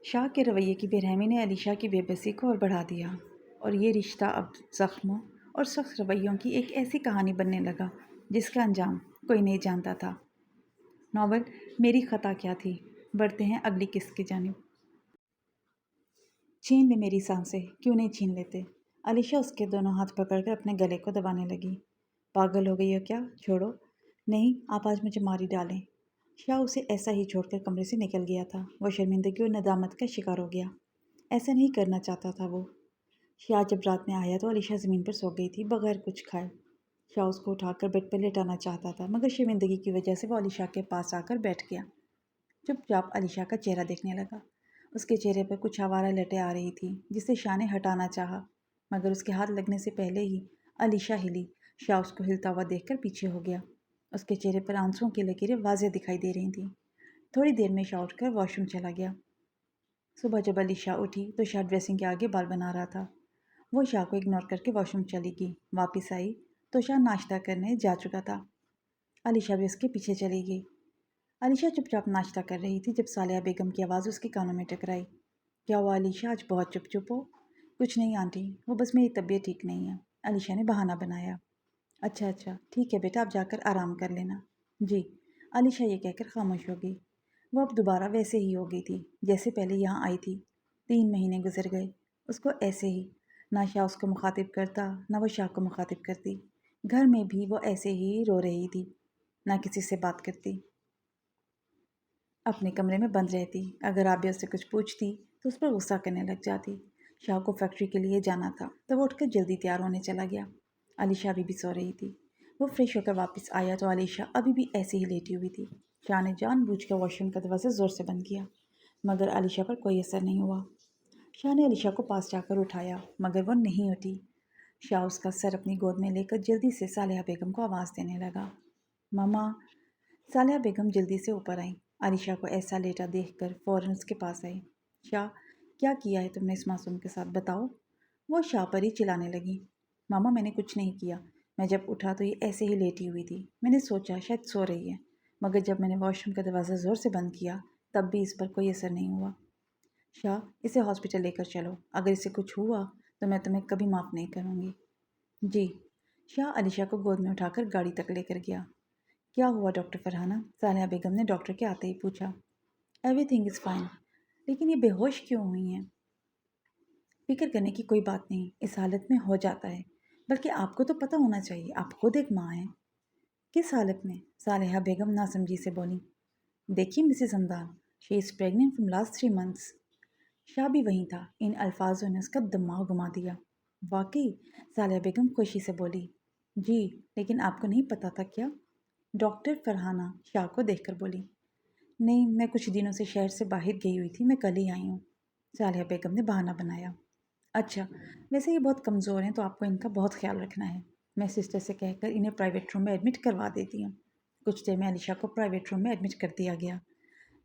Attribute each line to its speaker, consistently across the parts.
Speaker 1: شاہ کے رویے کی بے رحمی نے علیشا کی بے بسی کو اور بڑھا دیا، اور یہ رشتہ اب زخموں اور سخت رویوں کی ایک ایسی کہانی بننے لگا جس کا انجام کوئی نہیں جانتا تھا۔ ناول میری خطا کیا تھی بڑھتے ہیں اگلی قسط کی جانب۔ چھین لے میری سانسیں، کیوں نہیں چھین لیتے؟ علیشا اس کے دونوں ہاتھ پکڑ کر اپنے گلے کو دبانے لگی۔ پاگل ہو گئی ہو کیا؟ چھوڑو۔ نہیں، آپ آج مجھے مار ہی ڈالیں۔ شاہ اسے ایسا ہی چھوڑ کر کمرے سے نکل گیا تھا۔ وہ شرمندگی اور ندامت کا شکار ہو گیا۔ ایسا نہیں کرنا چاہتا تھا وہ۔ شاہ جب رات میں آیا تو علیشا زمین پر سو گئی تھی بغیر کچھ کھائے۔ شاہ اس کو اٹھا کر بیڈ پر لیٹانا چاہتا تھا، مگر شرمندگی کی وجہ سے وہ علیشا کے پاس آ کر بیٹھ گیا۔ چپ چاپ علیشا کا چہرہ دیکھنے لگا۔ اس کے چہرے پر کچھ آوارہ لٹیں آ رہی تھیں جسے شاہ نے ہٹانا چاہا، مگر اس کے ہاتھ لگنے سے پہلے ہی علیشا ہلی۔ شاہ اس کو ہلتا ہوا دیکھ کر پیچھے ہو گیا۔ اس کے چہرے پر آنسوؤں کی لکیریں واضح دکھائی دے رہی تھیں۔ تھوڑی دیر میں شاہ اٹھ کر واش روم چلا گیا۔ صبح جب علیشا اٹھی تو شاہ ڈریسنگ کے آگے بال بنا رہا تھا۔ وہ شاہ کو اگنور کر کے واش روم چلی گئی۔ واپس آئی تو شاہ ناشتہ کرنے جا چکا تھا۔ علیشا بھی اس کے پیچھے چلی گئی۔ علیشا چپ چاپ ناشتہ کر رہی تھی جب صالحہ بیگم کی آواز اس کے کانوں میں ٹکرائی۔ کیا ہوا علیشا، آج بہت چپ چپ ہو؟ کچھ نہیں آنٹی، وہ بس میری طبیعت ٹھیک نہیں ہے، علیشا نے بہانہ بنایا۔ اچھا اچھا، ٹھیک ہے بیٹا، آپ جا کر آرام کر لینا۔ جی، علیشا یہ کہہ کر خاموش ہو گئی۔ وہ اب دوبارہ ویسے ہی ہو گئی تھی جیسے پہلے یہاں آئی تھی۔ 3 مہینے گزر گئے اس کو ایسے ہی، نہ شاہ اس کو مخاطب کرتا نہ وہ شاہ کو مخاطب کرتی۔ گھر میں بھی وہ ایسے ہی رو رہی تھی، نہ کسی سے بات کرتی، اپنے کمرے میں بند رہتی۔ اگر رابعہ اس سے کچھ پوچھتی تو اس پر غصہ کرنے لگ جاتی۔ شاہ کو فیکٹری کے لیے جانا تھا تو وہ اٹھ کر جلدی تیار ہونے چلا گیا۔ علیشا ابھی بھی سو رہی تھی۔ وہ فریش ہو کر واپس آیا تو علیشا ابھی بھی ایسے ہی لیٹی ہوئی تھی۔ شاہ نے جان بوجھ کر واش روم کا دروازہ زور سے بند کیا، مگر علیشا پر کوئی اثر نہیں ہوا۔ شاہ نے علیشا کو پاس جا کر اٹھایا، مگر وہ نہیں اٹھی۔ شاہ اس کا سر اپنی گود میں لے کر جلدی سے صالحہ بیگم کو آواز دینے لگا۔ ماما! صالحہ بیگم جلدی سے اوپر آئیں۔ علیشا کو ایسا لیٹا دیکھ کر فوراً اس کے پاس آئی۔ شاہ، کیا کیا ہے تم نے اس معصوم کے ساتھ، بتاؤ؟ وہ شاہ پر ہی چلانے لگی۔ ماما میں نے کچھ نہیں کیا، میں جب اٹھا تو یہ ایسے ہی لیٹی ہوئی تھی، میں نے سوچا شاید سو رہی ہے، مگر جب میں نے واش روم کا دروازہ زور سے بند کیا تب بھی اس پر کوئی اثر نہیں ہوا۔ شاہ، اسے ہاسپٹل لے کر چلو، اگر اسے کچھ ہوا تو میں تمہیں کبھی معاف نہیں کروں گی۔ جی۔ شاہ علیشا کو گود میں اٹھا کر گاڑی تک لے کر گیا۔ کیا ہوا ڈاکٹر فرحانہ؟ صالحہ بیگم نے ڈاکٹر کے آتے ہی پوچھا۔ ایوری تھنگ از فائن، لیکن یہ بے ہوش کیوں ہوئی ہیں؟ فکر کرنے کی کوئی بات نہیں، اس حالت میں ہو جاتا ہے، بلکہ آپ کو تو پتہ ہونا چاہیے، آپ خود ایک ماں ہیں۔ کس حالت میں؟ صالحہ بیگم ناسمجھی سے بولی۔ دیکھیے Mrs Hamdan, she is pregnant from last 3 months۔ Shah بھی وہیں تھا۔ ان الفاظوں نے اس کا دماغ گھما دیا۔ واقعی؟ صالحہ بیگم خوشی سے بولی۔ جی، لیکن آپ کو نہیں پتہ تھا کیا؟ ڈاکٹر فرحانہ شاہ کو دیکھ کر بولی۔ نہیں، میں کچھ دنوں سے شہر سے باہر گئی ہوئی تھی، میں کل ہی آئی ہوں، صالحہ بیگم نے بہانہ بنایا۔ اچھا، ویسے یہ بہت کمزور ہیں تو آپ کو ان کا بہت خیال رکھنا ہے، میں سسٹر سے کہہ کر انہیں پرائیویٹ روم میں ایڈمٹ کروا دیتی ہوں۔ کچھ دیر میں علیشا کو پرائیویٹ روم میں ایڈمٹ کر دیا گیا،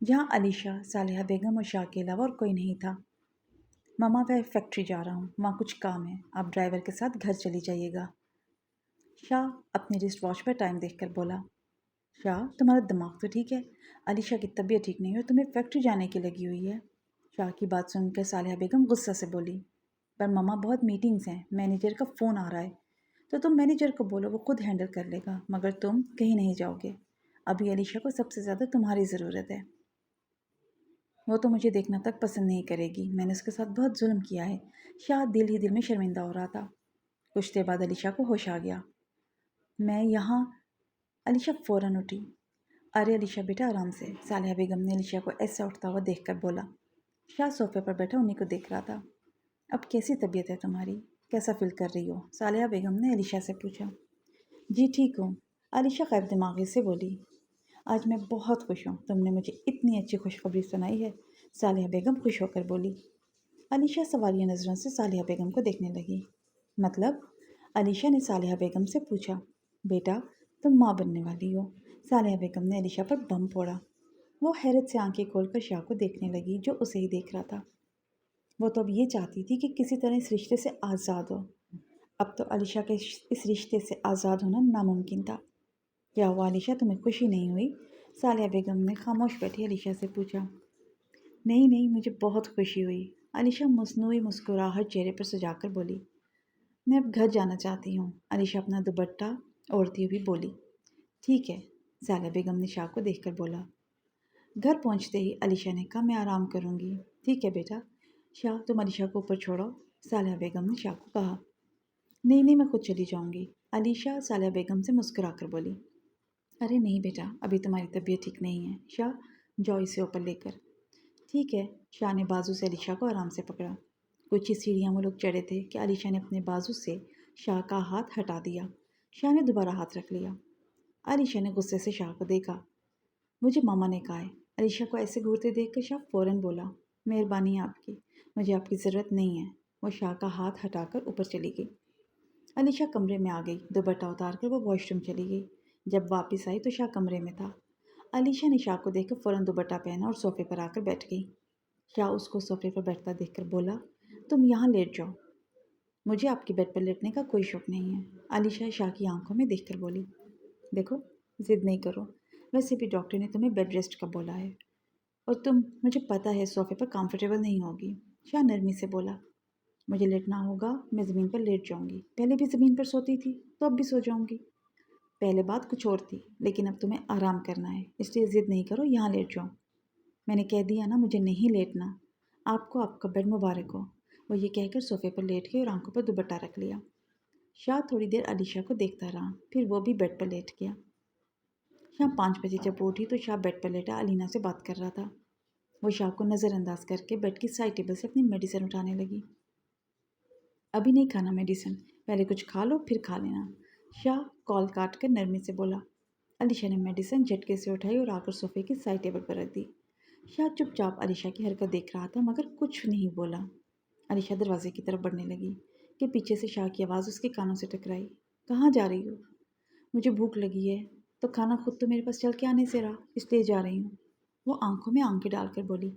Speaker 1: جہاں علیشا، صالحہ بیگم اور شاہ کے علاوہ اور کوئی نہیں تھا۔ ماما میں فیکٹری جا رہا ہوں، وہاں کچھ کام ہے، آپ ڈرائیور کے ساتھ گھر چلی جائیے گا۔ شاہ اپنی رسٹ واچ پر ٹائم دیکھ کر بولا۔ شاہ، تمہارا دماغ تو ٹھیک ہے، علیشا کی طبیعت ٹھیک نہیں ہے اور تمہیں فیکٹری جانے کی لگی ہوئی ہے۔ شاہ کی بات سن کر صالحہ بیگم غصہ سے بولی۔ پر ماما بہت میٹنگز ہیں، مینیجر کا فون آ رہا ہے، تو تم مینیجر کو بولو وہ خود ہینڈل کر لے گا، مگر تم کہیں نہیں جاؤ گے، ابھی علیشا کو سب سے زیادہ تمہاری ضرورت ہے۔ وہ تو مجھے دیکھنا تک پسند نہیں کرے گی، میں نے اس کے ساتھ بہت ظلم کیا ہے۔ شاہ دل ہی دل میں شرمندہ ہو رہا تھا۔ کچھ دیر بعد علیشا کو ہوش آ گیا۔ میں یہاں… علیشا فوراً اٹھی۔ ارے علیشا بیٹا آرام سے، صالحہ بیگم نے علیشا کو ایسا اٹھتا ہوا دیکھ کر بولا۔ شاہ صوفے پر بیٹھا انہیں کو دیکھ رہا تھا۔ اب کیسی طبیعت ہے تمہاری؟ کیسا فیل کر رہی ہو؟ صالحہ بیگم نے علیشا سے پوچھا۔ جی ٹھیک ہوں، علیشا غیر دماغی سے بولی۔ آج میں بہت خوش ہوں، تم نے مجھے اتنی اچھی خوشخبری سنائی ہے، صالحہ بیگم خوش ہو کر بولی۔ علیشا سوالیہ نظروں سے صالحہ بیگم کو دیکھنے لگی۔ مطلب؟ علیشا نے صالحہ بیگم سے پوچھا۔ بیٹا تم ماں بننے والی ہو، صالحہ بیگم نے علیشا پر بم پھوڑا۔ وہ حیرت سے آنکھیں کھول کر شاہ کو دیکھنے لگی جو اسے ہی دیکھ رہا تھا۔ وہ تو اب یہ چاہتی تھی کہ کسی طرح اس رشتے سے آزاد ہو۔ اب تو علیشا کے اس رشتے سے آزاد ہونا ناممکن تھا۔ کیا ہوا علیشا، تمہیں خوشی نہیں ہوئی؟ صالحہ بیگم نے خاموش بیٹھی علیشا سے پوچھا۔ نہیں نہیں، مجھے بہت خوشی ہوئی، علیشہ مصنوعی مسکراہٹ چہرے پر سجا کر بولی۔ میں اب گھر جانا چاہتی ہوں، علیشہ اپنا دوپٹہ اوڑھتی ہوئی بولی۔ ٹھیک ہے، سالیہ بیگم نے شاہ کو دیکھ کر بولا۔ گھر پہنچتے ہی علیشہ نے کہا میں آرام کروں گی۔ ٹھیک ہے بیٹا، شاہ تم علیشہ کو اوپر چھوڑو، سالیہ بیگم نے شاہ کو کہا۔ نہیں نہیں، میں خود چلی جاؤں گی، علیشہ سالیہ بیگم سے مسکرا کر بولی۔ ارے نہیں بیٹا، ابھی تمہاری طبیعت ٹھیک نہیں ہے، شاہ جاؤ اسے اوپر لے کر۔ ٹھیک ہے، شاہ نے بازو سے علیشہ کو آرام سے پکڑا۔ کچھ ہی سیڑھیاں وہ لوگ چڑھے تھے کہ علیشہ نے اپنے بازو سے شاہ کا ہاتھ ہٹا دیا۔ شاہ نے دوبارہ ہاتھ رکھ لیا۔ علیشہ نے غصے سے شاہ کو دیکھا۔ مجھے ماما نے کہا ہے۔ علیشہ کو ایسے گھورتے دیکھ کر شاہ فوراً بولا، مہربانی ہے آپ کی، مجھے آپ کی ضرورت نہیں ہے۔ وہ شاہ کا ہاتھ ہٹا کر اوپر چلی گئی۔ علیشہ کمرے میں آ گئی، دوپٹہ اتار کر وہ واش روم چلی گئی۔ جب واپس آئی تو شاہ کمرے میں تھا۔ علیشہ نے شاہ کو دیکھ کر فوراً دوپٹہ پہنا اور صوفے پر آ کر بیٹھ گئی۔ شاہ اس کو صوفے پر بیٹھتا دیکھ کر بولا، تم یہاں لیٹ جاؤ، مجھے آپ کے بیڈ پر لیٹنے کا کوئی شوق نہیں ہے۔ علیشہ شاہ کی آنکھوں میں دیکھ کر بولی، دیکھو ضد نہیں کرو، ویسے بھی ڈاکٹر نے تمہیں بیڈ ریسٹ کا بولا ہے، اور تم مجھے پتہ ہے صوفے پر کمفرٹیبل نہیں ہوگی۔ شاہ نرمی سے بولا، مجھے لیٹنا ہوگا، میں زمین پر لیٹ جاؤں گی، پہلے بھی زمین پر سوتی تھی تو اب بھی سو جاؤں گی۔ پہلے بات کچھ اور تھی، لیکن اب تمہیں آرام کرنا ہے، اس لیے ضد نہیں کرو، یہاں لیٹ جاؤ۔ میں نے کہہ دیا نا مجھے نہیں لیٹنا، آپ کو آپ کا بیڈ مبارک ہو۔ وہ یہ کہہ کر صوفے پر لیٹ گئی اور آنکھوں پر دوپٹہ رکھ لیا۔ شاہ تھوڑی دیر علیشہ کو دیکھتا رہا، پھر وہ بھی بیڈ پر لیٹ گیا۔ شام 5 بجے جب وہ اٹھی تو شاہ بیڈ پر لیٹا علینا سے بات کر رہا تھا۔ وہ شاہ کو نظر انداز کر کے بیڈ کی سائڈ ٹیبل سے اپنی میڈیسن اٹھانے لگی۔ ابھی نہیں کھانا میڈیسن، پہلے کچھ کھا لو پھر کھا لینا، شاہ کال کاٹ کر نرمی سے بولا۔ علیشہ نے میڈیسن جھٹکے سے اٹھائی اور آ کر صوفے کی سائڈ ٹیبل پر رکھ دی۔ شاہ چپ چاپ علیشہ کی حرکت دیکھ رہا تھا مگر کچھ نہیں بولا۔ علیشہ دروازے کی طرف بڑھنے لگی کہ پیچھے سے شاہ کی آواز اس کے کانوں سے ٹکرائی، کہاں جا رہی ہو؟ مجھے بھوک لگی ہے، تو کھانا خود تو میرے پاس چل کے آنے سے رہا، اس لیے جا رہی ہوں۔ وہ آنکھوں میں آنکھیں ڈال کر بولی،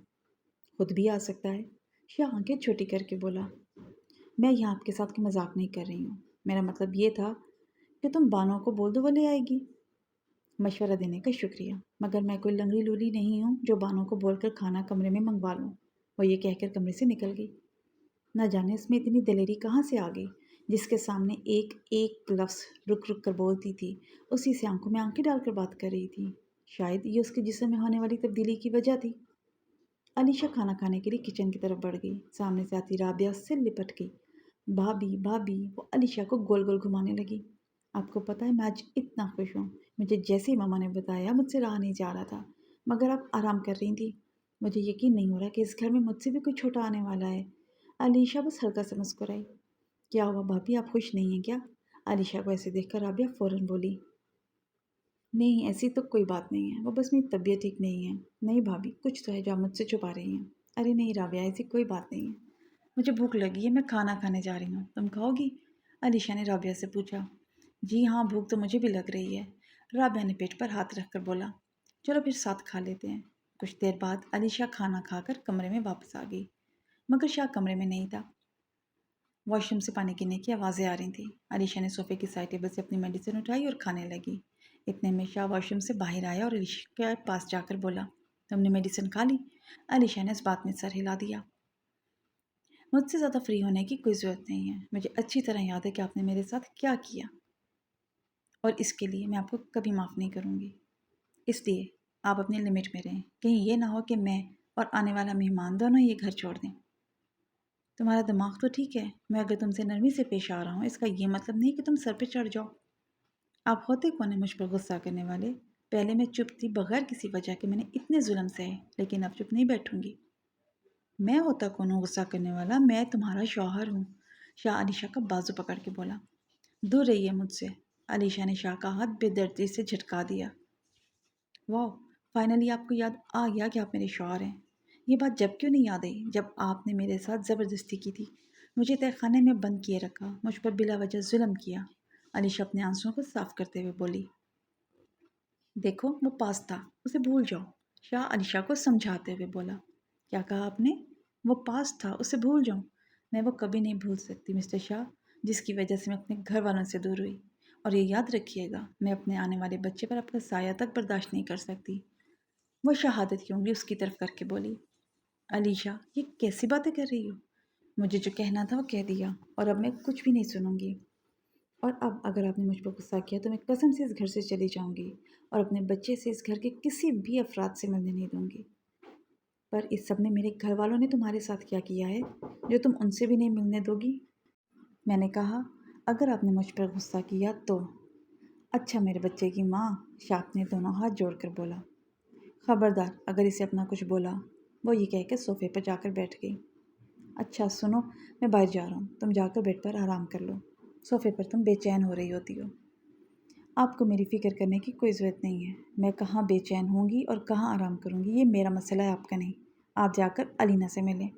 Speaker 1: خود بھی آ سکتا ہے۔ شاہ آنکھیں چھوٹی کر کے بولا، میں یہاں آپ کے ساتھ کوئی مذاق نہیں کر رہی ہوں، میرا مطلب یہ تھا کہ تم بانو کو بول دو وہ لے آئے گی۔ مشورہ دینے کا شکریہ، مگر میں کوئی لنگڑی لولی نہیں ہوں جو بانو کو بول کر کھانا کمرے میں منگوا لوں۔ وہ یہ کہہ کر کمرے سے نکل گئی۔ نہ جانے اس میں اتنی دلیری کہاں سے آ گئی، جس کے سامنے ایک ایک لفظ رک رک کر بولتی تھی، اسی سے آنکھوں میں آنکھیں ڈال کر بات کر رہی تھی۔ شاید یہ اس کے جسم میں ہونے والی تبدیلی کی وجہ تھی۔ علیشہ کھانا کھانے کے لیے کچن کی طرف بڑھ گئی، سامنے سے آتی رابعہ سے لپٹ گئی۔ بھابھی بھابھی، وہ علیشہ کو گول گول گھمانے لگی۔ آپ کو پتہ ہے میں آج اتنا خوش ہوں، مجھے جیسے ہی ماما نے بتایا مجھ سے رہا نہیں جا رہا تھا، مگر آپ آرام کر رہی تھی، مجھے یقین نہیں ہو رہا کہ اس گھر میں مجھ سے بھی کوئی چھوٹا آنے والا ہے۔ علیشہ بس ہلکا سے مسکرائی۔ کیا ہوا بھابھی، آپ خوش نہیں ہیں کیا؟ علیشہ کو ایسے دیکھ کر رابعہ فوراً بولی، نہیں ایسی تو کوئی بات نہیں ہے، وہ بس میری طبیعت ٹھیک نہیں ہے۔ نہیں بھابھی، کچھ تو ہے جو آپ مجھ سے چھپا رہی ہیں۔ ارے نہیں رابعہ، ایسی کوئی بات نہیں ہے، مجھے بھوک لگی ہے، میں کھانا کھانے جا رہی ہوں، تم کھاؤ گی؟ علیشہ نے رابعہ سے پوچھا۔ جی ہاں، بھوک تو مجھے بھی لگ رہی ہے، رابعہ نے پیٹ پر ہاتھ رکھ کر بولا۔ چلو پھر ساتھ کھا لیتے ہیں۔ کچھ دیر بعد علیشہ کھانا کھا کر کمرے میں واپس آ گئی، مگر شاہ کمرے میں نہیں تھا۔ واش روم سے پانی پینے کی آوازیں آ رہی تھیں۔ علیشہ نے صوفے کی سائڈ ٹیبل سے اپنی میڈیسن اٹھائی اور کھانے لگی۔ اتنے میں شاہ واش روم سے باہر آیا اور علیشہ کے پاس جا کر بولا، تم نے میڈیسن کھا لی؟ علیشہ نے اس بات میں سر ہلا دیا۔ مجھ سے زیادہ فری ہونے کی کوئی ضرورت نہیں ہے، مجھے اچھی طرح یاد ہے کہ آپ نے میرے ساتھ کیا کیا، اور اس کے لیے میں آپ کو کبھی معاف نہیں کروں گی۔ اس لیے آپ اپنی لمٹ میں رہیں، کہیں یہ نہ ہو کہ میں اور آنے والا مہمان دونوں یہ گھر چھوڑ دیں۔ تمہارا دماغ تو ٹھیک ہے، میں اگر تم سے نرمی سے پیش آ رہا ہوں اس کا یہ مطلب نہیں کہ تم سر پہ چڑھ جاؤ۔ آپ ہوتے کون ہیں مجھ پر غصہ کرنے والے؟ پہلے میں چپ تھی بغیر کسی وجہ کے، میں نے اتنے ظلم سہے، لیکن اب چپ نہیں بیٹھوں گی۔ میں ہوتا کون ہوں غصہ کرنے والا؟ میں تمہارا شوہر ہوں۔ شاہ علیشہ کا بازو پکڑ کے بولا۔ دور رہیے مجھ سے، علیشہ نے شاہ کا ہاتھ بے دردی سے جھٹکا دیا۔ واہ، فائنلی آپ کو یاد آ گیا کہ آپ میرے شوہر ہیں۔ یہ بات جب کیوں نہیں یاد آئی جب آپ نے میرے ساتھ زبردستی کی تھی، مجھے تہہ خانے میں بند کیے رکھا، مجھ پر بلا وجہ ظلم کیا؟ علیشہ اپنے آنسوؤں کو صاف کرتے ہوئے بولی۔ دیکھو وہ پاس تھا، اسے بھول جاؤ، شاہ علیشہ کو سمجھاتے ہوئے بولا۔ کیا کہا آپ نے؟ وہ پاس تھا، اسے بھول جاؤں؟ میں وہ کبھی نہیں بھول سکتی مسٹر شاہ، جس کی وجہ سے میں اپنے گھر والوں سے دور ہوئی، اور یہ یاد رکھیے گا میں اپنے آنے والے بچے پر آپ کا سایہ تک برداشت نہیں کر سکتی۔ وہ شہادت کی انگلی اس کی طرف کر کے بولی۔ علیشا یہ کیسی باتیں کر رہی ہو؟ مجھے جو کہنا تھا وہ کہہ دیا اور اب میں کچھ بھی نہیں سنوں گی۔ اور اب اگر آپ نے مجھ پر غصہ کیا تو میں قسم سے اس گھر سے چلی جاؤں گی اور اپنے بچے سے اس گھر کے کسی بھی افراد سے ملنے نہیں دوں گی۔ پر اس سب میں میرے گھر والوں نے تمہارے ساتھ کیا کیا ہے جو تم ان سے بھی نہیں ملنے دو گی؟ میں نے کہا اگر آپ نے مجھ پر غصہ کیا تو اچھا میرے بچے کی ماں، شاپ نے دونوں ہاتھ جوڑ کر بولا۔ خبردار اگر اسے اپنا کچھ بولا، وہ یہ کہہ کے صوفے پر جا کر بیٹھ گئی۔ اچھا سنو، میں باہر جا رہا ہوں، تم جا کر بیڈ پر آرام کر لو، صوفے پر تم بے چین ہو رہی ہوتی ہو۔ آپ کو میری فکر کرنے کی کوئی ضرورت نہیں ہے، میں کہاں بے چین ہوں گی اور کہاں آرام کروں گی یہ میرا مسئلہ ہے، آپ کا نہیں۔ آپ جا کر علینا سے ملیں۔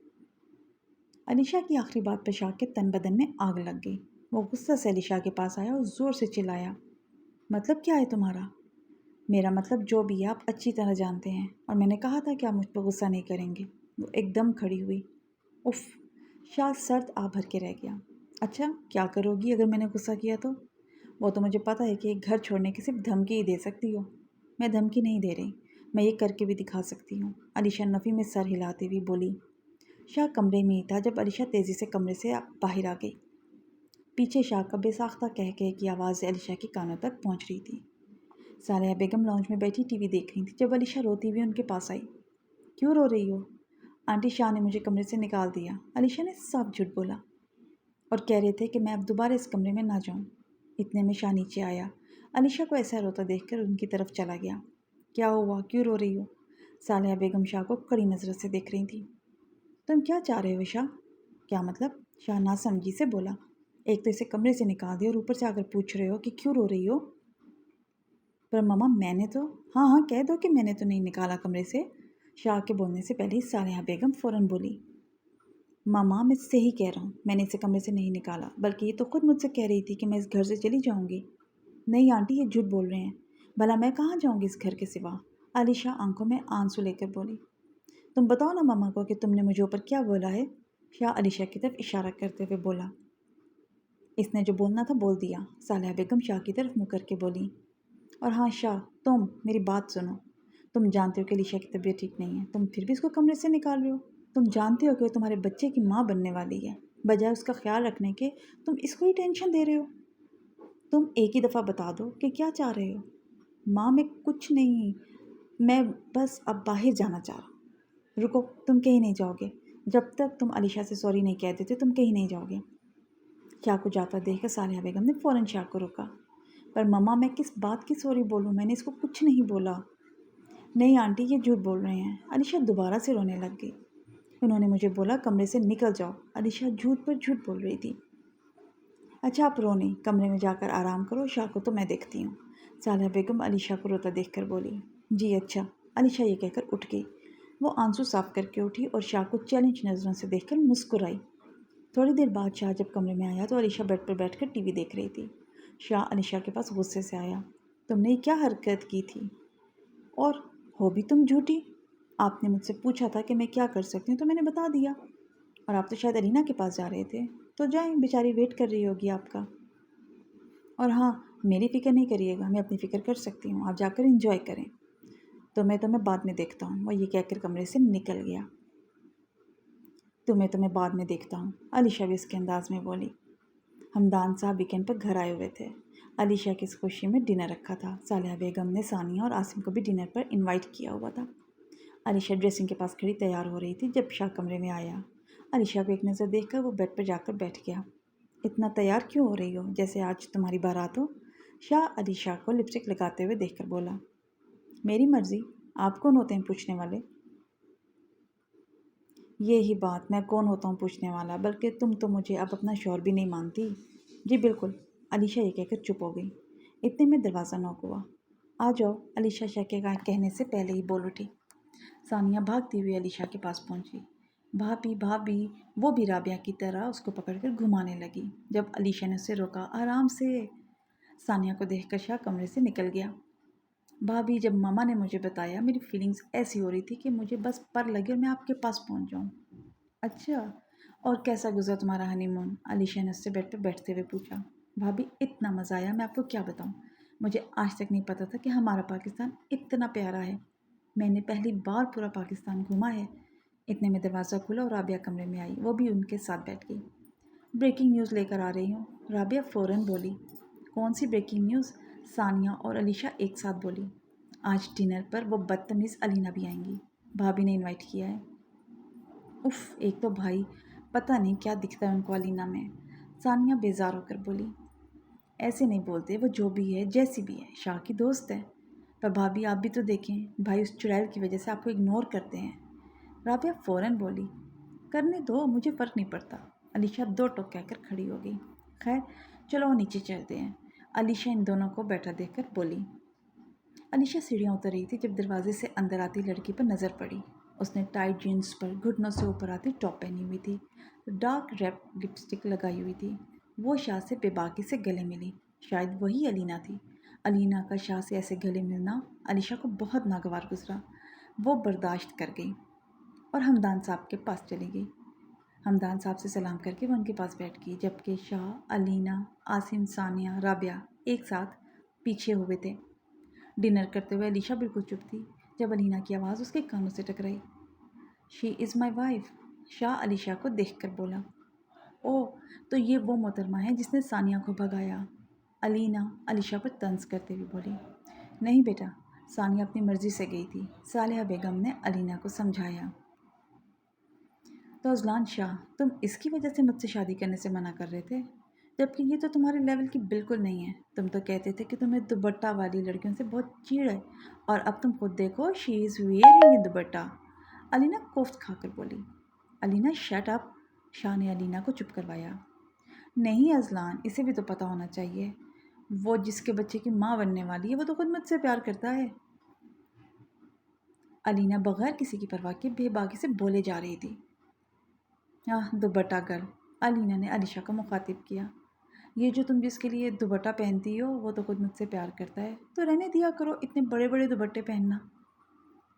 Speaker 1: علیشا کی آخری بات پر شاہ کے تن بدن میں آگ لگ گئی۔ وہ غصہ سے علیشا کے پاس آیا اور زور سے چلایا، مطلب کیا ہے تمہارا؟ میرا مطلب جو بھی ہے آپ اچھی طرح جانتے ہیں، اور میں نے کہا تھا کہ آپ مجھ پر غصہ نہیں کریں گے۔ وہ ایک دم کھڑی ہوئی۔ اف! شاہ سرد آ بھر کے رہ گیا۔ اچھا کیا کرو گی اگر میں نے غصہ کیا تو؟ وہ تو مجھے پتہ ہے کہ ایک گھر چھوڑنے کی صرف دھمکی ہی دے سکتی ہو۔ میں دھمکی نہیں دے رہی، میں یہ کر کے بھی دکھا سکتی ہوں، علیشا نفی میں سر ہلاتے ہوئی بولی۔ شاہ کمرے میں ہی تھا جب علیشا تیزی سے کمرے سے باہر آ گئی۔ پیچھے شاہ کا بے ساختہ کہہ کی آواز علیشا کے کانوں تک پہنچ رہی تھی۔ صالحہ بیگم لاؤنج میں بیٹھی ٹی وی دیکھ رہی تھی جب علیشا روتی ہوئی ان کے پاس آئی۔ کیوں رو رہی ہو؟ آنٹی شاہ نے مجھے کمرے سے نکال دیا، علیشا نے صاف جھوٹ بولا، اور کہہ رہے تھے کہ میں اب دوبارہ اس کمرے میں نہ جاؤں۔ اتنے میں شاہ نیچے آیا، علیشا کو ایسا روتا دیکھ کر ان کی طرف چلا گیا۔ کیا ہوا؟ کیوں رو رہی ہو؟ صالحہ بیگم شاہ کو کڑی نظر سے دیکھ رہی تھی۔ تم کیا چاہ رہے ہو شاہ؟ کیا مطلب؟ شاہ ناسمجھی سے بولا۔ ایک تو اسے کمرے سے نکال دیا اور اوپر سے آ کر پوچھ رہے ہو کہ کیوں رو رہی ہو؟ پر ماما میں نے تو… ہاں ہاں کہہ دو کہ میں نے تو نہیں نکالا کمرے سے۔ شاہ کے بولنے سے پہلے ہی صالحہ بیگم فوراً بولی۔ ماما میں صحیح کہہ رہا ہوں، میں نے اسے کمرے سے نہیں نکالا، بلکہ یہ تو خود مجھ سے کہہ رہی تھی کہ میں اس گھر سے چلی جاؤں گی۔ نہیں آنٹی یہ جھوٹ بول رہے ہیں، بھلا میں کہاں جاؤں گی اس گھر کے سوا؟ علیشا آنکھوں میں آنسو لے کر بولی۔ تم بتاؤ نا ماما کو کہ تم نے مجھے اوپر کیا بولا ہے؟ شاہ علیشا کی طرف اشارہ کرتے ہوئے بولا۔ اس نے جو بولنا تھا بول دیا، صالحہ بیگم شاہ کی طرف منہ کر کے بولی۔ اور ہاں شاہ، تم میری بات سنو، تم جانتے ہو کہ علیشا کی طبیعت ٹھیک نہیں ہے، تم پھر بھی اس کو کمرے سے نکال رہے ہو۔ تم جانتے ہو کہ وہ تمہارے بچے کی ماں بننے والی ہے، بجائے اس کا خیال رکھنے کے تم اس کو ہی ٹینشن دے رہے ہو۔ تم ایک ہی دفعہ بتا دو کہ کیا چاہ رہے ہو۔ ماں میں کچھ نہیں، میں بس اب باہر جانا چاہ رہا ہوں۔ رکو، تم کہیں نہیں جاؤ گے، جب تک تم علیشا سے سوری نہیں کہہ دیتے تم کہیں نہیں جاؤ گے۔ شاہ کو جاتا دیکھ کر صالحہ بیگم نے فوراً شاہ کو روکا۔ پر ماما میں کس بات کی سوری بولوں، میں نے اس کو کچھ نہیں بولا۔ نہیں آنٹی یہ جھوٹ بول رہے ہیں، علیشا دوبارہ سے رونے لگ گئی۔ انہوں نے مجھے بولا کمرے سے نکل جاؤ، علیشا جھوٹ پر جھوٹ بول رہی تھی۔ اچھا آپ رو نہیں، کمرے میں جا کر آرام کرو، شاہ کو تو میں دیکھتی ہوں، صالحہ بیگم علیشا کو روتا دیکھ کر بولی۔ جی اچھا، علیشا یہ کہہ کر اٹھ گئی۔ وہ آنسو صاف کر کے اٹھی اور شاہ کو چیلنج نظروں سے دیکھ کر مسکرائی۔ تھوڑی دیر بعد شاہ جب کمرے میں آیا تو علیشا بیڈ پر بیٹھ کر ٹی وی دیکھ رہی تھی۔ شاہ علیشا کے پاس غصے سے آیا۔ تم نے کیا حرکت کی تھی؟ اور ہو بھی تم جھوٹی۔ آپ نے مجھ سے پوچھا تھا کہ میں کیا کر سکتی ہوں تو میں نے بتا دیا، اور آپ تو شاید علینا کے پاس جا رہے تھے، تو جائیں، بیچاری ویٹ کر رہی ہوگی آپ کا۔ اور ہاں میری فکر نہیں کریے گا، میں اپنی فکر کر سکتی ہوں، آپ جا کر انجوائے کریں۔ تو میں بعد میں دیکھتا ہوں، وہ یہ کہہ کر کمرے سے نکل گیا۔ تمہیں بعد میں دیکھتا ہوں، علیشا بھی اس کے انداز میں بولی۔ حمدان صاحب ویکینڈ پر گھر آئے ہوئے تھے۔ علیشا کی اس خوشی میں ڈنر رکھا تھا۔ صالحہ بیگم نے ثانیہ اور عاصم کو بھی ڈنر پر انوائٹ کیا ہوا تھا۔ علیشا ڈریسنگ کے پاس کھڑی تیار ہو رہی تھی جب شاہ کمرے میں آیا۔ علیشا کو ایک نظر دیکھ کر وہ بیڈ پر جا کر بیٹھ گیا۔ اتنا تیار کیوں ہو رہی ہو جیسے آج تمہاری بارات ہو؟ شاہ علیشا کو لپسٹک لگاتے ہوئے دیکھ کر بولا۔ میری مرضی، آپ کون ہوتے ہیں پوچھنے والے؟ یہی بات، میں کون ہوتا ہوں پوچھنے والا، بلکہ تم تو مجھے اب اپنا شوہر بھی نہیں مانتی۔ جی بالکل، علیشا یہ کہہ کر چپ ہو گئی۔ اتنے میں دروازہ نوک ہوا۔ آ جاؤ، علیشا شاہ کے کہنے سے پہلے ہی بول اٹھی۔ ثانیہ بھاگتی ہوئی علیشا کے پاس پہنچی۔ بھابھی بھابھی، وہ بھی رابعہ کی طرح اس کو پکڑ کر گھمانے لگی۔ جب علیشا نے اسے روکا، آرام سے۔ ثانیہ کو دیکھ کر شاہ کمرے سے نکل گیا۔ بھابھی جب ماما نے مجھے بتایا میری فیلنگز ایسی ہو رہی تھی کہ مجھے بس پر لگے اور میں آپ کے پاس پہنچ جاؤں۔ اچھا، اور کیسا گزرا تمہارا ہنی مون؟ علیشا نے اس سے بیڈ پہ بیٹھتے ہوئے پوچھا۔ بھابھی اتنا مزہ آیا، میں آپ کو کیا بتاؤں، مجھے آج تک نہیں پتا تھا کہ ہمارا پاکستان اتنا پیارا ہے۔ میں نے پہلی بار پورا پاکستان گھوما ہے۔ اتنے میں دروازہ کھلا اور رابعہ کمرے میں آئی، وہ بھی ان کے ساتھ بیٹھ گئی۔ بریکنگ نیوز لے کر آ رہی ہوں، رابعہ فوراً بولی۔ کون سی بریکنگ نیوز؟ ثانیہ اور علیشہ ایک ساتھ بولی۔ آج ڈنر پر وہ بدتمیز علینا بھی آئیں گی، بھابھی نے انوائٹ کیا ہے۔ اف، ایک تو بھائی پتہ نہیں کیا دکھتا ہے ان کو علینا میں، ثانیہ بیزار ہو کر بولی۔ ایسے نہیں بولتے، وہ جو بھی ہے جیسی بھی ہے شاہ کی دوست ہے۔ پر بھابھی آپ بھی تو دیکھیں، بھائی اس چڑیل کی وجہ سے آپ کو اگنور کرتے ہیں۔ رابعہ فوراً بولی۔ کرنے دو، مجھے فرق نہیں پڑتا۔ علیشہ دو ٹوک کہہ کر کھڑی ہو گئی۔ خیر چلو نیچے چلتے ہیں، علیشہ ان دونوں کو بیٹھا دیکھ کر بولی۔ علیشہ سیڑھیاں اتر رہی تھی جب دروازے سے اندر آتی لڑکی پر نظر پڑی۔ اس نے ٹائٹ جینس پر گھٹنوں سے اوپر آتی ٹاپ پہنی ہوئی تھی، ڈارک ریڈ لپسٹک لگائی ہوئی تھی۔ وہ شاہ سے بے باکی سے گلے ملی، شاید وہی علینا تھی۔ علینا کا شاہ سے ایسے گلے ملنا علیشہ کو بہت ناگوار گزرا۔ وہ برداشت کر گئی اور ہمدان صاحب کے پاس چلی گئی۔ ہمدان صاحب سے سلام کر کے وہ ان کے پاس بیٹھ گئی، جبکہ شاہ، علینا، عاصم، ثانیہ، رابعہ ایک ساتھ پیچھے ہوئے تھے۔ ڈنر کرتے ہوئے علیشہ بالکل چپ تھی جب علینا کی آواز اس کے کانوں سے ٹکرائی۔ شی از مائی وائف، شاہ علیشہ کو دیکھ کر بولا۔ اوہ، تو یہ وہ محترمہ ہے جس نے ثانیہ کو بھگایا؟ علینا علیشہ پر طنز کرتے ہوئے بولی۔ نہیں بیٹا، ثانیہ اپنی مرضی سے گئی تھی، صالحہ بیگم نے علینا کو سمجھایا۔ تو اذلان شاہ، تم اس کی وجہ سے مجھ سے شادی کرنے سے منع کر رہے تھے، جبکہ یہ تو تمہارے لیول کی بالکل نہیں ہے۔ تم تو کہتے تھے کہ تمہیں دوپٹہ والی لڑکیوں سے بہت چیڑ ہے، اور اب تم خود دیکھو، شی از ویئرنگ اے دوپٹہ۔ علینا کوفت کھا کر بولی۔ علینا شٹ اپ، شاہ نے علینا کو چپ کروایا۔ نہیں اذلان، اسے بھی تو پتہ ہونا چاہیے، وہ جس کے بچے کی ماں بننے والی ہے وہ تو خود مجھ سے پیار کرتا ہے۔ علینا بغیر کسی کی پرواہ کے بے باکی سے بولے جا رہی تھی۔ دوپٹہ گرل، علینا نے علیشہ کو مخاطب کیا۔ یہ جو تم جس کے لیے دوپٹہ پہنتی ہو وہ تو خود مجھ سے پیار کرتا ہے، تو رہنے دیا کرو اتنے بڑے بڑے دوپٹے پہننا۔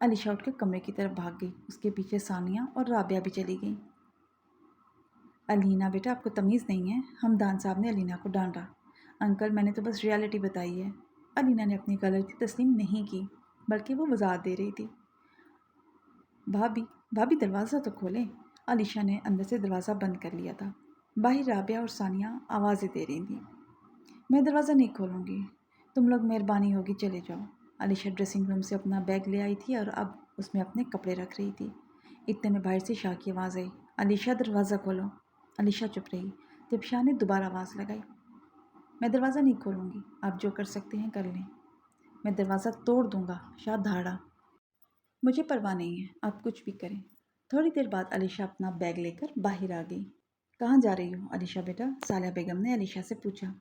Speaker 1: علیشہ اٹھ کے کمرے کی طرف بھاگ گئی، اس کے پیچھے ثانیہ اور رابعہ بھی چلی گئیں۔ علینا بیٹا، آپ کو تمیز نہیں ہے، ہمدان صاحب نے علینا کو ڈانٹا۔ انکل، میں نے تو بس ریالٹی بتائی ہے۔ علینا نے اپنی غلطی تسلیم نہیں کی، بلکہ وہ وضاحت دے رہی تھی۔ بھابھی دروازہ تو کھولیں۔ علیشہ نے اندر سے دروازہ بند کر لیا تھا۔ باہر رابعہ اور ثانیہ آوازیں دے رہی تھیں۔ میں دروازہ نہیں کھولوں گی، تم لوگ مہربانی ہوگی چلے جاؤ۔ علیشہ ڈریسنگ روم سے اپنا بیگ لے آئی تھی اور اب اس میں اپنے کپڑے رکھ رہی تھی۔ اتنے میں باہر سے شاہ کی آواز آئی، علیشہ دروازہ کھولو۔ علیشہ چپ رہی جب شاہ نے دوبارہ آواز لگائی۔ میں دروازہ نہیں کھولوں گی، آپ جو کر سکتے ہیں کر لیں۔ میں دروازہ توڑ دوں گا، شاہ دھاڑا۔ مجھے پرواہ نہیں ہے، آپ کچھ بھی کریں۔ تھوڑی دیر بعد علیشہ اپنا بیگ لے کر باہر آ گئی۔ کہاں جا رہی ہو علیشہ بیٹا؟ صالحہ بیگم نے علیشہ سے پوچھا۔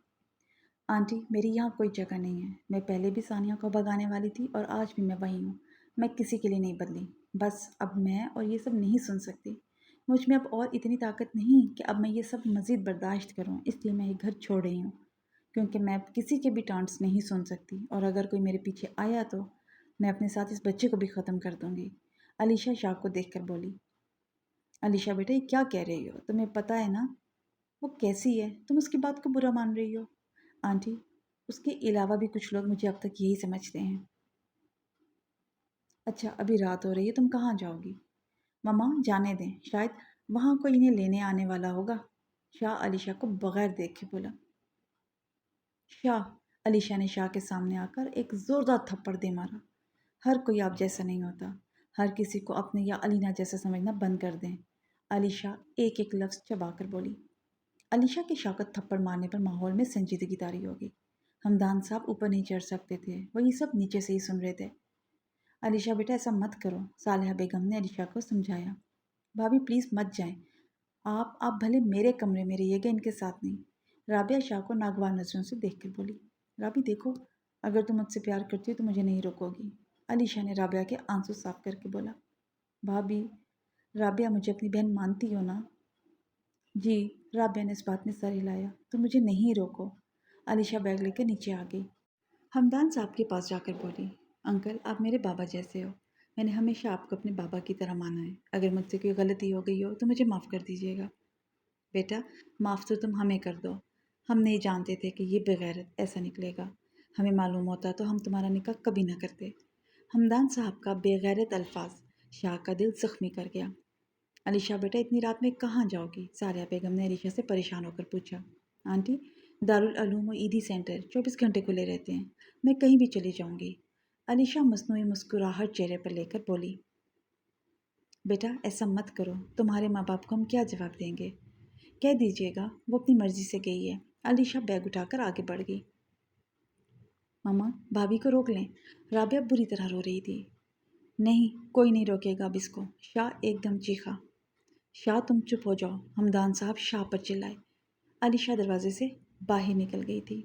Speaker 1: آنٹی، میری یہاں کوئی جگہ نہیں ہے، میں پہلے بھی ثانیہ کو بھگانے والی تھی اور آج بھی میں وہی ہوں، میں کسی کے لیے نہیں بدلی۔ بس اب میں اور یہ سب نہیں سن سکتی، مجھ میں اب اور اتنی طاقت نہیں کہ اب میں یہ سب مزید برداشت کروں، اس لیے میں یہ گھر چھوڑ رہی ہوں، کیونکہ میں اب کسی کے بھی ٹانٹس نہیں سن سکتی، اور اگر کوئی میرے پیچھے آیا تو میں اپنے ساتھ اس بچے کو بھی ختم کر دوں گی۔ علیشہ شاہ کو دیکھ کر بولی۔ علیشہ بیٹا، یہ کیا کہہ رہی ہو؟ تمہیں پتہ ہے نا وہ کیسی ہے، تم اس کی بات کو برا مان رہی ہو۔ آنٹی، اس کے علاوہ بھی کچھ لوگ مجھے اب تک یہی سمجھتے ہیں۔ اچھا، ابھی رات ہو رہی ہے، تم کہاں جاؤ گی؟ مما جانے دیں، شاید وہاں کوئی انہیں لینے آنے والا ہوگا۔ شاہ علیشہ کو بغیر دیکھے بولا۔ شاہ، علیشہ نے شاہ کے سامنے آ کر ایک زوردار تھپڑ دے مارا۔ ہر کوئی آپ جیسا نہیں ہوتا، ہر کسی کو اپنے یا علینا جیسا سمجھنا بند کر دیں۔ علیشہ ایک ایک لفظ چبا کر بولی۔ علیشہ کے شاہ کو تھپڑ مارنے پر ماحول میں سنجیدگی طاری ہو گئی۔ ہمدان صاحب اوپر نہیں چڑھ سکتے تھے، وہ یہ سب نیچے سے ہی سن رہے تھے۔ علیشہ بیٹا ایسا مت کرو، صالحہ بیگم نے علیشہ کو سمجھایا۔ بھابھی پلیز مت جائیں، آپ بھلے میرے کمرے میں رہیے گا، ان کے ساتھ نہیں۔ رابعہ شاہ کو ناگوار نظروں سے دیکھ کر بولی۔ رابی دیکھو، اگر تم مجھ سے پیار کرتی ہو تو مجھے نہیں روکو گی۔ علیشہ نے رابعہ کے آنسو صاف کر کے بولا۔ بھابھی، رابعہ مجھے اپنی بہن مانتی ہو نا؟ جی، رابعہ نے اس بات میں سر ہلایا۔ تو مجھے نہیں روکو۔ علیشہ بیگ لے کر نیچے آ گئی۔ ہمدان صاحب کے پاس جا کر بولی، انکل آپ میرے بابا جیسے ہو، میں نے ہمیشہ آپ کو اپنے بابا کی طرح مانا ہے، اگر مجھ سے کوئی غلطی ہو گئی ہو تو مجھے معاف کر دیجیے گا۔ بیٹا معاف تو تم ہمیں کر دو، ہم نہیں جانتے تھے کہ یہ بغیرت ایسا نکلے گا، ہمیں معلوم ہوتا تو ہم تمہارا نکاح کبھی نہ کرتے۔ ہمدان صاحب کا بے غیرت الفاظ شاہ کا دل زخمی کر گیا۔ علیشہ بیٹا اتنی رات میں کہاں جاؤ گی؟ ساریہ بیگم نے علیشہ سے پریشان ہو کر پوچھا۔ آنٹی، دارالعلوم و عیدی سینٹر 24 گھنٹے کھلے رہتے ہیں، میں کہیں بھی چلی جاؤں گی، علیشہ مصنوعی مسکراہٹ چہرے پر لے کر بولی۔ بیٹا ایسا مت کرو، تمہارے ماں باپ کو ہم کیا جواب دیں گے؟ کہہ دیجیے گا وہ اپنی مرضی سے گئی ہے۔ علیشہ بیگ اٹھا کر آگے بڑھ گئی۔ ماما بھابھی کو روک لیں، رابعہ بری طرح رو رہی تھی۔ نہیں، کوئی نہیں روکے گا اب اس کو، شاہ ایک دم چیخا۔ شاہ تم چپ ہو جاؤ، ہمدان صاحب شاہ پر چلائے۔ علیشہ دروازے سے باہر نکل گئی تھی۔